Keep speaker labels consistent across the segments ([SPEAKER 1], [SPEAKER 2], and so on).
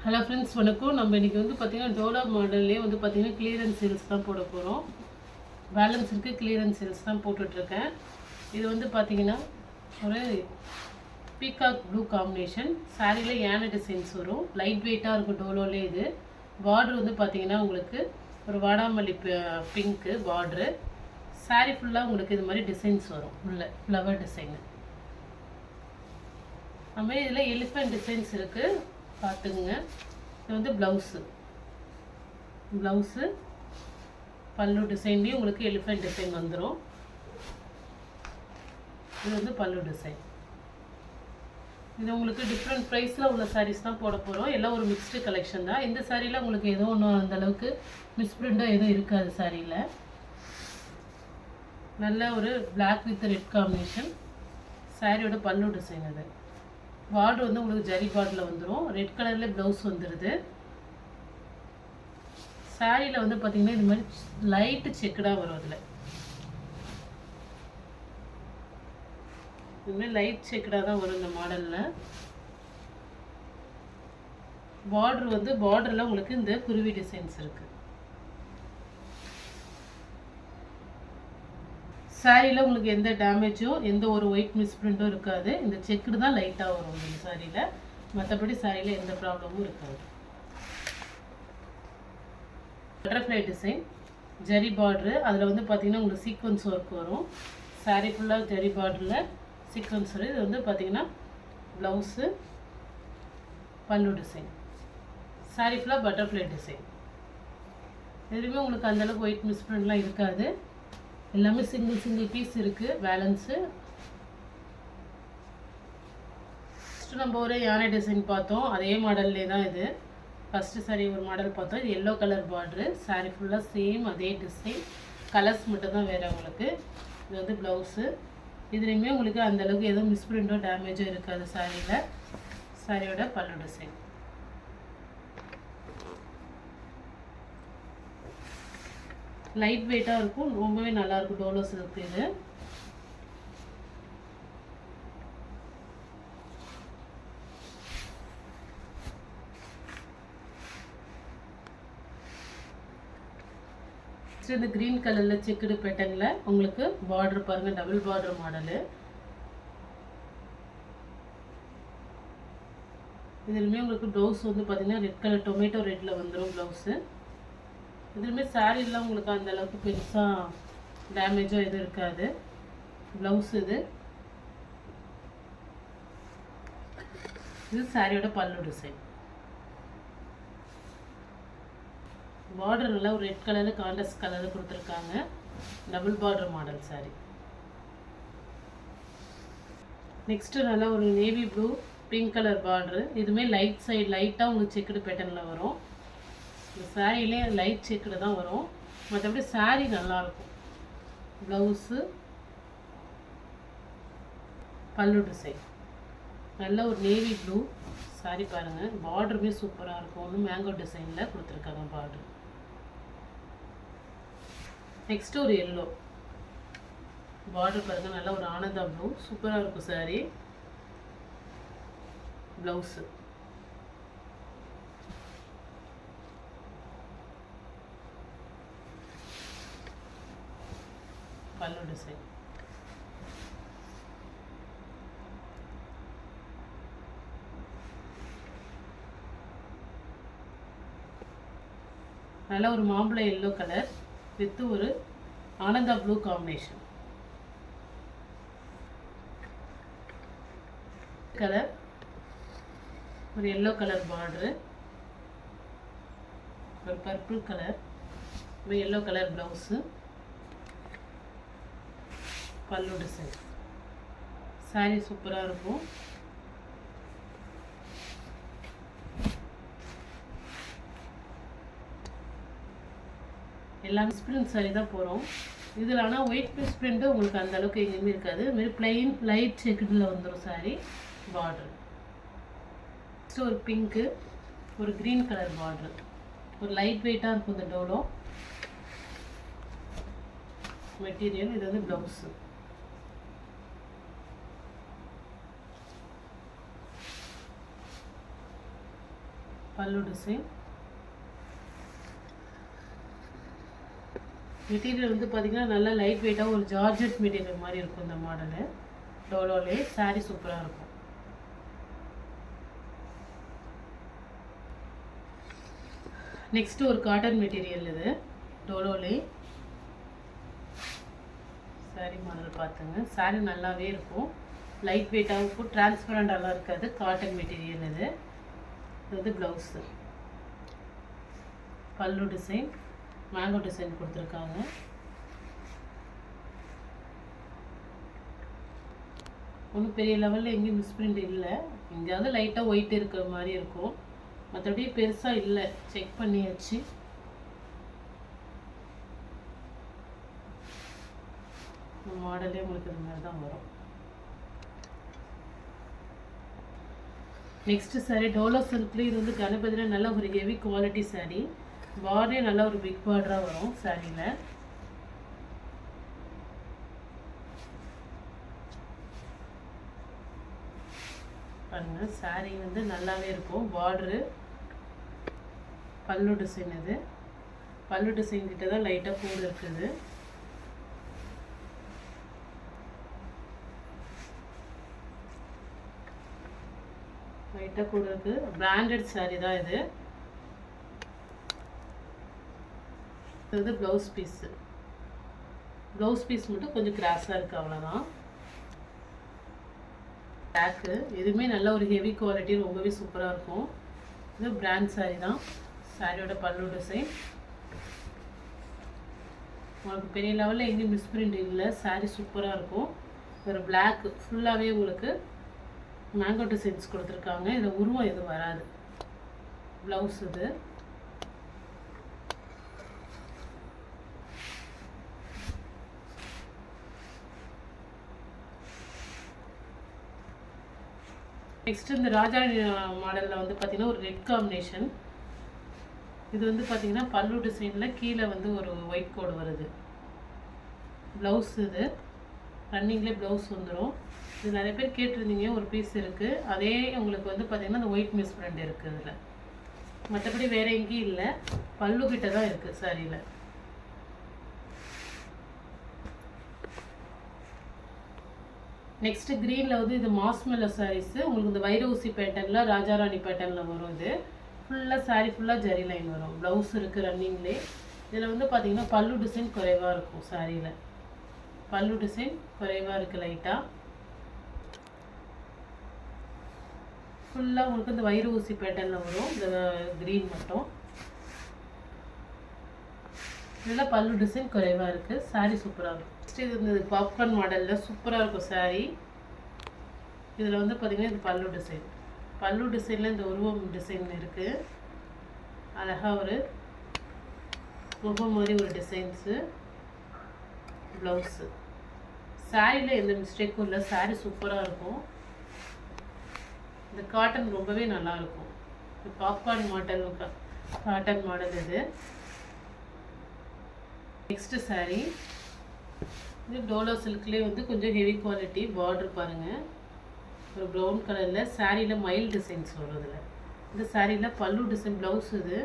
[SPEAKER 1] Hello friends, வணக்கம். நம்ம இன்றைக்கி வந்து பார்த்திங்கன்னா டோலா மாடல்லே வந்து பார்த்திங்கன்னா கிளியரன்ஸ் சேல்ஸ் தான் போட போகிறோம். பேலன்ஸ் இருக்குது, கிளியரன்ஸ் சேல்ஸ் தான் போட்டுட்ருக்கேன். இது வந்து பார்த்திங்கன்னா ஒரு பீகாக் ப்ளூ காம்பினேஷன் சாரியில் யானை டிசைன்ஸ் வரும். லைட் வெயிட்டாக இருக்கும் டோலோலே. இது பார்டர் வந்து பார்த்திங்கன்னா உங்களுக்கு ஒரு வாடாமல்லி பிங்க்கு பார்ட்ரு. சாரி ஃபுல்லாக உங்களுக்கு இது மாதிரி டிசைன்ஸ் வரும். உள்ள ஃப்ளவர் டிசைனு அதுமாதிரி இதில் எலிஃபென்ட் டிசைன்ஸ் இருக்குது, பார்த்துக்குங்க. இது வந்து ப்ளவுஸு பல்லு டிசைன்லேயும் உங்களுக்கு எலிஃபென்ட் டிசைன் வந்துடும். இது வந்து பல்லு டிசைன். இது உங்களுக்கு டிஃப்ரெண்ட் ப்ரைஸில் உள்ள சாரீஸ் தான் போட போகிறோம். எல்லாம் ஒரு மிக்ஸ்டு கலெக்ஷன் தான். இந்த சாரியில் உங்களுக்கு எதுவும் ஒன்றும் அந்தளவுக்கு மிஸ்பிரிண்டாக எதுவும் இருக்காது. சாரியில் நல்ல ஒரு பிளாக் வித் ரெட் காம்பினேஷன். சாரியோட பல்லு டிசைன். அது பார்டர் வந்து உங்களுக்கு ஜரி பார்டரில் வந்துடும். ரெட் கலரில் ப்ளவுஸ் வந்துடுது. சாரியில் வந்து பார்த்திங்கன்னா இது மாதிரி லைட்டு செக்குடாக வரும். அதில் இதுமாதிரி லைட் செக்குடாக தான் வரும் இந்த மாடலில். பார்டர் வந்து பார்டரில் உங்களுக்கு இந்த குருவி டிசைன்ஸ் இருக்குது. சாரியில் உங்களுக்கு எந்த டேமேஜும் எந்த ஒரு ஒயிட் மிஸ்பிரிண்ட்டும் இருக்காது. இந்த செக்குடு தான் லைட்டாக வரும் இந்த சாரியில். மற்றபடி சாரியில் எந்த ப்ராப்ளமும் இருக்காது. பட்டர்ஃப்ளை டிசைன் ஜரி பார்ட்ரு. அதில் வந்து பார்த்திங்கன்னா உங்களுக்கு சீக்வன்ஸ் ஒர்க் வரும். சாரி ஃபுல்லாக ஜரி பார்டரில் சீக்வன்ஸ் வரும். இது வந்து பார்த்திங்கன்னா ப்ளவுஸு பல்லு டிசைன். சாரி ஃபுல்லாக பட்டர்ஃப்ளை டிசைன். எதுவுமே உங்களுக்கு அந்தளவுக்கு ஒயிட் மிஸ்பிரிண்ட்லாம் இருக்காது. எல்லாமே சிங்கிள் பீஸ் இருக்குது. பேலன்ஸு ஃபஸ்ட்டு நம்ம ஒரு யானை டிசைன் பார்த்தோம். அதே மாடல்லே தான் இது. ஃபஸ்ட்டு சாரி ஒரு மாடல் பார்த்தோம். இது எல்லோ கலர் பார்ட்ரு. சாரி ஃபுல்லாக சேம் அதே டிசைன். கலர்ஸ் மட்டும் தான் வேறு உங்களுக்கு. இது வந்து ப்ளவுஸு. இதுலேயுமே உங்களுக்கு அந்தளவுக்கு எதுவும் மிஸ்பிரிண்டோ டேமேஜோ இருக்காது சாரியில். சாரியோட பல்லு டிசைன். லைட் வெயிட்டாக இருக்கும். ரொம்பவே நல்லாயிருக்கும் டோலோ சில்க். இது இந்த க்ரீன் கலரில் செக்குடு பேட்டர்னில் உங்களுக்கு பார்டர் பாருங்கள். Double border model. இதுலையுமே உங்களுக்கு ப்ளவுஸ் வந்து பார்த்திங்கன்னா ரெட் கலர் டொமேட்டோ ரெட்டில் வந்துடும் ப்ளவுஸு. இதுலையுமே சாரீலாம் உங்களுக்கு அந்தளவுக்கு பெருசாக டேமேஜோ எதுவும் இருக்காது. ப்ளவுஸ் இது சாரியோட பல்லு டிசைன். பார்டர் நல்லா ஒரு ரெட் கலரில் கான்ட்ராஸ்ட் கலரில் கொடுத்துருக்காங்க. Double border model sorry. Next நல்லா ஒரு navy blue pink colour border. இதுவுமே லைட் சைடு லைட்டாக உங்களுக்கு செக்குடு பேட்டர்னில் வரும். இந்த சாரியிலே லைட் செக்குடு தான் வரும். மற்றபடி சாரீ நல்லாயிருக்கும். ப்ளவுஸு பல்லு டிசைன். நல்ல ஒரு நேவி ப்ளூ சாரி பாருங்கள். பார்டருமே சூப்பராக இருக்கும். ஒன்று மேங்கோ டிசைனில் கொடுத்துருக்காங்க பார்டர். நெக்ஸ்ட்டு ஒரு எல்லோ பார்டர் பாருங்கள். நல்லா ஒரு ஆனந்தா ப்ளூ சூப்பராக இருக்கும் சாரி. ப்ளவுஸு பல்லு டிசைன். நல்ல ஒரு மாம்பழ எல்லோ கலர் வித் ஒரு ஆனந்தா ப்ளூ காம்பினேஷன் கலர். ஒரு எல்லோ கலர் பார்டரு. ஒரு பர்பிள் கலர். ஒரு எல்லோ கலர் ப்ளவுஸு பல்லு டிசைன். சாரி சூப்பராக இருக்கும். எல்லாம் மிஸ்பிரிண்ட் சாரி தான் போகிறோம். இதில் ஆனால் ஒயிட் மிஸ்பிரிண்ட்டு உங்களுக்கு அந்தளவுக்கு எங்கேயுமே இருக்காது. இதுமாரி பிளெயின் லைட் செக்குடில் வந்துடும் சாரி பார்டர். நெக்ஸ்ட்டு ஒரு பிங்க்கு ஒரு க்ரீன் கலர் பார்டர். ஒரு லைட் வெயிட்டாக இருக்கும் இந்த டோலோ மெட்டீரியல். இது வந்து ப்ளவுஸு. பல்லு டிசைன். மெட்டீரியல் வந்து பார்த்திங்கன்னா நல்லா லைட் வெயிட்டாக ஒரு ஜார்ஜெட் மெட்டீரியல் மாதிரி இருக்கும் இந்த மாடலு. டோலோலே சாரீ சூப்பராக இருக்கும். நெக்ஸ்ட்டு ஒரு காட்டன் மெட்டீரியல் இது டோலோலே சாரீ மாடல் பார்த்துங்க. சாரீ நல்லாவே இருக்கும், லைட் வெயிட்டாக இருக்கும், டிரான்ஸ்பரண்டாலாம் இருக்காது. காட்டன் மெட்டீரியல் இது. இது வந்து ப்ளவுஸு. பல்லு டிசைன் மேங்கோ டிசைன் கொடுத்துருக்காங்க. ஒன்றும் பெரிய லெவலில் எங்கேயும் மிஸ்பிரிண்ட் இல்லை. எங்கேயாவது லைட்டாக ஒயிட் இருக்கிற மாதிரி இருக்கும், மற்றபடி பெருசாக இல்லை. செக் பண்ணியாச்சு. மாடலே உங்களுக்கு இந்த மாதிரி தான் வரும். நெக்ஸ்ட்டு சாரீ டோலோ சில்க்லேயே இது வந்து கணபதியில் நல்ல ஒரு ஹெவி குவாலிட்டி சாரீ. பார்டரே நல்லா ஒரு பிக் பார்டராக வரும் சாரியில். பாருங்க, சாரீ வந்து நல்லாவே இருக்கும். பார்டரு பல்லு டிசைன். இது பல்லு டிசைன் கிட்ட தான் லைட்டாக கூட இருக்குது. லைட்டாக கூட இருக்குது. பிராண்டட் சாரீ தான் இது. இது வந்து ப்ளவுஸ் பீஸு. ப்ளவுஸ் பீஸ் மட்டும் கொஞ்சம் கிராஸாக இருக்குது, அவ்வளோதான். பேக்கு இதுவுமே நல்ல ஒரு ஹெவி குவாலிட்டி, ரொம்பவே சூப்பராக இருக்கும். இது பிராண்ட் சாரீ தான். சாரியோட பல்லு டிசைன் உங்களுக்கு பெரிய லெவலில் எங்கேயும் மிஸ்பிரிண்ட் இல்லை. சாரீ சூப்பராக இருக்கும். ஒரு பிளாக் ஃபுல்லாகவே உங்களுக்கு மேங்கோ டிசைன்ஸ் கொடுத்துருக்காங்க. இதில் உருவம் எதுவும் வராது. ப்ளவுஸ் இது. நெக்ஸ்ட் இந்த ராஜா மாடலில் வந்து பார்த்திங்கன்னா ஒரு ரெட் காம்பினேஷன். இது வந்து பார்த்திங்கன்னா பல்லு டிசைனில் கீழே வந்து ஒரு ஒயிட் கோடு வருது. ப்ளவுஸ் இது ரன்னிங்லேயே ப்ளவுஸ் வந்துடும். இது நிறைய பேர் கேட்டிருந்தீங்க, ஒரு பீஸ் இருக்குது. அதே உங்களுக்கு வந்து பார்த்திங்கன்னா அந்த ஒயிட் மிஸ்பிரிண்ட் இருக்குது இதில். மற்றபடி வேறு எங்கேயும் இல்லை, பல்லு கிட்ட தான் இருக்குது சாரியில். நெக்ஸ்ட்டு க்ரீனில் வந்து இது மாஸ்மெல்லோ சாரீஸு. உங்களுக்கு இந்த வைரூசி பேட்டர்னில் ராஜாராணி பேட்டர்னில் வரும். இது ஃபுல்லாக சாரீ ஃபுல்லாக ஜரி லைன் வரும். ப்ளவுஸ் இருக்குது ரன்னிங்லேயே. இதில் வந்து பார்த்திங்கன்னா பல்லு டிசைன் குறைவாக இருக்கும். சாரியில் பல்லு டிசைன் குறைவாக இருக்குது லைட்டாக. ஃபுல்லாக உங்களுக்கு இந்த வயிறு ஊசி பேட்டர்னில் வரும். இந்த க்ரீன் மட்டும். இதில் பல்லு டிசைன் குறைவாக இருக்குது. சாரீ சூப்பராக இருக்கும். நெக்ஸ்ட் இது இந்த பாப்கார்ன் மாடலில் சூப்பராக இருக்கும் சாரீ. இதில் வந்து பார்த்திங்கன்னா இது பல்லு டிசைன். பல்லு டிசைனில் இந்த உருவம் டிசைன் இருக்குது. அழகாக ஒரு முகம் மாதிரி ஒரு டிசைன்ஸு. ப்ளவுஸு. சாரியில் எந்த மிஸ்டேக்கும் இல்லை. சாரீ சூப்பராக இருக்கும். இந்த காட்டன் ரொம்பவே நல்லாயிருக்கும். இது பாப்கார்ன் மாடல் காட்டன் மாடல் இது. நெக்ஸ்ட்டு சாரீ இது டோலோ சில்க்லேயே வந்து கொஞ்சம் ஹெவி குவாலிட்டி. பார்டர் பாருங்கள், ஒரு ப்ரௌன் கலரில். சாரியில் மயில் டிசைன்ஸ் வருதுல. இந்த சாரியில் பல்லு டிசைன் ப்ளவுஸ். இது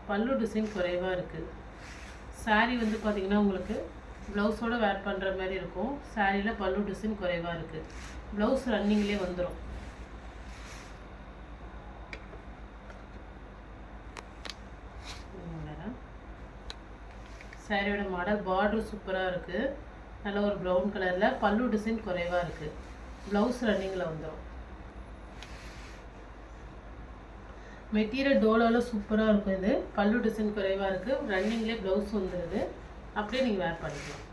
[SPEAKER 1] பல்லு டிசைன் குறைவாக இருக்குது. சாரீ வந்து பார்த்திங்கன்னா உங்களுக்கு ப்ளவுஸோடு வேர் பண்ணுற மாதிரி இருக்கும். சாரியில் பல்லு டிசைன் குறைவாக இருக்குது. ப்ளவுஸ் ரன்னிங்லேயே வந்துடும். சாரியோட மாடல் பார்டர் சூப்பராக இருக்குது. நல்ல ஒரு ப்ரௌன் கலரில். பல்லு டிசைன் குறைவாக இருக்குது. ப்ளவுஸ் ரன்னிங்கில் வந்துடும். மெட்டீரியல் டோலோவில் சூப்பராக இருக்கும். இது பல்லு டிசைன் குறைவாக இருக்குது. ரன்னிங்லேயே ப்ளவுஸ் வந்துடுது. அப்படியே நீங்கள் வேர் பண்ணிக்கலாம்.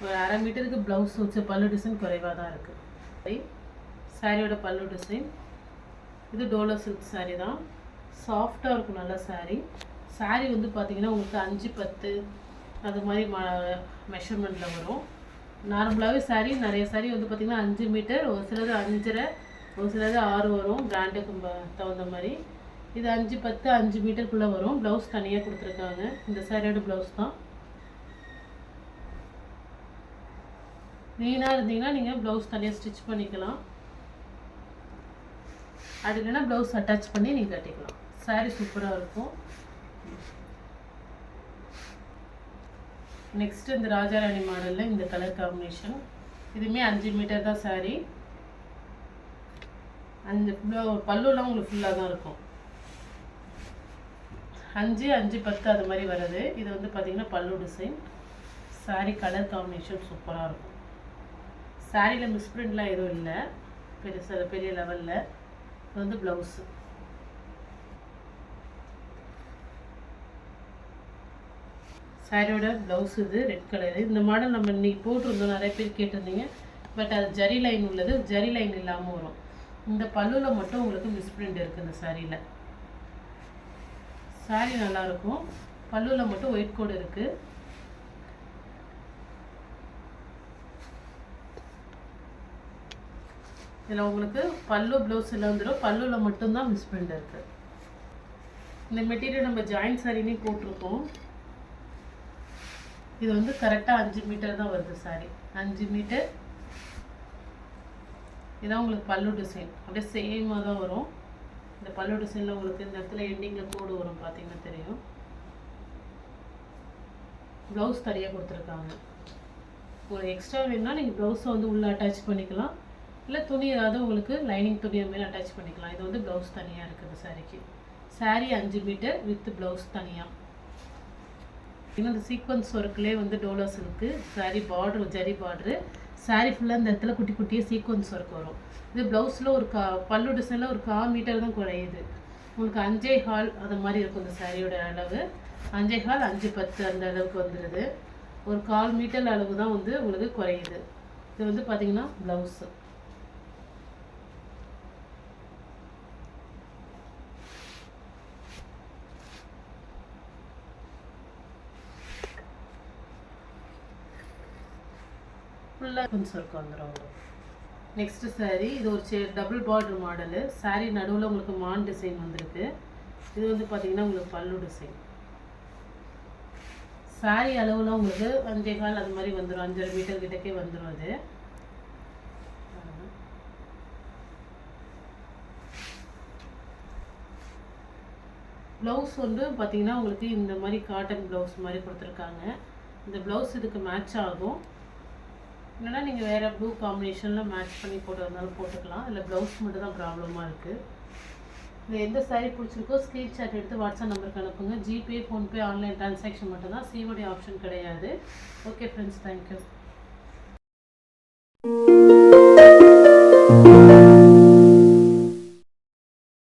[SPEAKER 1] ஒரு 1/2 மீட்டருக்கு ப்ளவுஸ் வச்சு பல்லு டிசைன் குறைவாக தான் இருக்குது. சாரியோட பல்லு டிசைன். இது டோலோ சில்க் சாரீ தான். சாஃப்டாக இருக்கும் நல்ல சாரீ. சாரீ வந்து பார்த்திங்கன்னா உங்களுக்கு 5-10 அது மாதிரி மெஷர்மெண்ட்டில் வரும். நார்மலாகவே சாரீ நிறைய சாரீ வந்து பார்த்திங்கன்னா 5 மீட்டர், ஒரு சிலது 5.5, ஒரு சிலது 6 வரும். பிராண்டுக்கு தகுந்த மாதிரி. இது 5-10 5 மீட்டருக்குள்ளே வரும். ப்ளவுஸ் தனியாக கொடுத்துருக்காங்க. இந்த சாரியோட ப்ளவுஸ் தான். நீனாக இருந்தீங்கன்னா நீங்கள் ப்ளவுஸ் தனியாக ஸ்டிச் பண்ணிக்கலாம். அப்படி இல்லைன்னா ப்ளவுஸ் அட்டாச் பண்ணி நீங்கள் கட்டிக்கலாம். சாரீ சூப்பராக இருக்கும். நெக்ஸ்ட் இந்த ராஜாராணி மாடலில் இந்த கலர் காம்பினேஷன். இதுவுமே 5 மீட்டர் தான் சாரீ. அந்த பல்லுலாம் உங்களுக்கு ஃபுல்லாக தான் இருக்கும். 5, 5, 10 அது மாதிரி வருது. இது வந்து பார்த்திங்கன்னா பல்லு டிசைன். சாரீ கலர் காம்பினேஷன் சூப்பராக இருக்கும். சாரியில் மிஸ்பிரிண்ட்லாம் எதுவும் இல்லை பெரிய லெவலில். இது வந்து ப்ளவுஸு. சாரியோட ப்ளவுஸ் இது ரெட் கலரு. இந்த மாடல் நம்ம இன்றைக்கி போட்டிருந்தோம், நிறைய பேர் கேட்டிருந்தீங்க. பட் அது ஜரி லைன் உள்ளது, ஜரி லைன் இல்லாமல் வரும். இந்த பல்லுவில் மட்டும் உங்களுக்கு மிஸ்பிரிண்ட் இருக்குது இந்த சாரியில். சாரி நல்லாயிருக்கும். பல்லுவில் மட்டும் ஒயிட் கோடு இருக்குது. இதில் உங்களுக்கு பல்லு ப்ளவுஸ் எல்லாம் வந்துடும். பல்லுவில் மட்டும்தான் மிஸ்பிரிண்ட் இருக்குது. இந்த மெட்டீரியல் நம்ம ஜாயின்ட் சாரினே போட்டிருக்கோம். இது வந்து கரெக்டாக 5 மீட்டர் தான் வருது சாரி. 5 மீட்டர். இதான் உங்களுக்கு பல்லு டிசைன். அப்படியே சேமாக தான் வரும். இந்த பல்லு டிசைனில் உங்களுக்கு இந்த இடத்துல எண்டிங்கில் கோடு வரும், பார்த்தீங்கன்னா தெரியும். ப்ளவுஸ் தனியாக கொடுத்துருக்காங்க. உங்களுக்கு எக்ஸ்ட்ரா வேணும்னா நீங்கள் ப்ளவுஸை வந்து உள்ளே அட்டாச் பண்ணிக்கலாம். இல்லை துணி ஏதாவது உங்களுக்கு லைனிங் துணி அது மாதிரி அட்டாச் பண்ணிக்கலாம். இது வந்து ப்ளவுஸ் தனியாக இருக்குது சாரிக்கு. சாரி 5 மீட்டர் வித் ப்ளவுஸ் தனியாக. இன்னும் இந்த சீக்வன்ஸ் ஒர்க்லேயே வந்து Dola silk sorry border, zari border. Sorry ஃபுல்லாக இந்த இடத்துல குட்டி குட்டியாக சீக்வன்ஸ் ஒர்க் வரும். இது ப்ளவுஸில் ஒரு பல்லு டிசைனில் ஒரு 1/4 மீட்டர் தான் குறையுது. உங்களுக்கு 5.25 அது மாதிரி இருக்கும். இந்த சாரியோட அளவு 5.25, 5.10 அந்த அளவுக்கு வந்துடுது. ஒரு 1/4 மீட்டர் அளவு தான் வந்து உங்களுக்கு குறையுது. இது வந்து பார்த்திங்கன்னா ப்ளவுஸு. ஃபுல்லாக கொஞ்சம் ஒர்க் வந்துடும் உங்களுக்கு. நெக்ஸ்ட்டு சாரீ இது ஒரு டபுள் பார்டர் மாடலு. சாரீ நடுவில் உங்களுக்கு மான் டிசைன் வந்திருக்கு. இது வந்து பார்த்திங்கன்னா உங்களுக்கு பல்லு டிசைன். சாரீ அளவில் உங்களுக்கு 5.25 அது மாதிரி வந்துடும். 5.5 மீட்டர் கிட்டக்கே வந்துடும். அது ப்ளவுஸ் வந்து பார்த்திங்கன்னா உங்களுக்கு இந்த மாதிரி காட்டன் ப்ளவுஸ் மாதிரி கொடுத்துருக்காங்க. இந்த ப்ளவுஸ் இதுக்கு மேட்ச் ஆகும். இல்லைனா நீங்கள் வேறு ப்ளூ காம்பினேஷனில் மேட்ச் பண்ணி போட்டுருந்தாலும் போட்டுக்கலாம். இல்லை ப்ளவுஸ் மட்டும் தான் ப்ராப்ளமாக இருக்குது. இது எந்த சாரீ பிடிச்சிருக்கோ ஸ்க்ரீன்ஷாட் எடுத்து வாட்ஸ்அப் நம்பருக்கு அனுப்புங்க. ஜிபே, ஃபோன்பே, ஆன்லைன் ட்ரான்சாக்ஷன் மட்டும் தான். சிஓடி ஆப்ஷன் கிடையாது. Okay friends, thank you.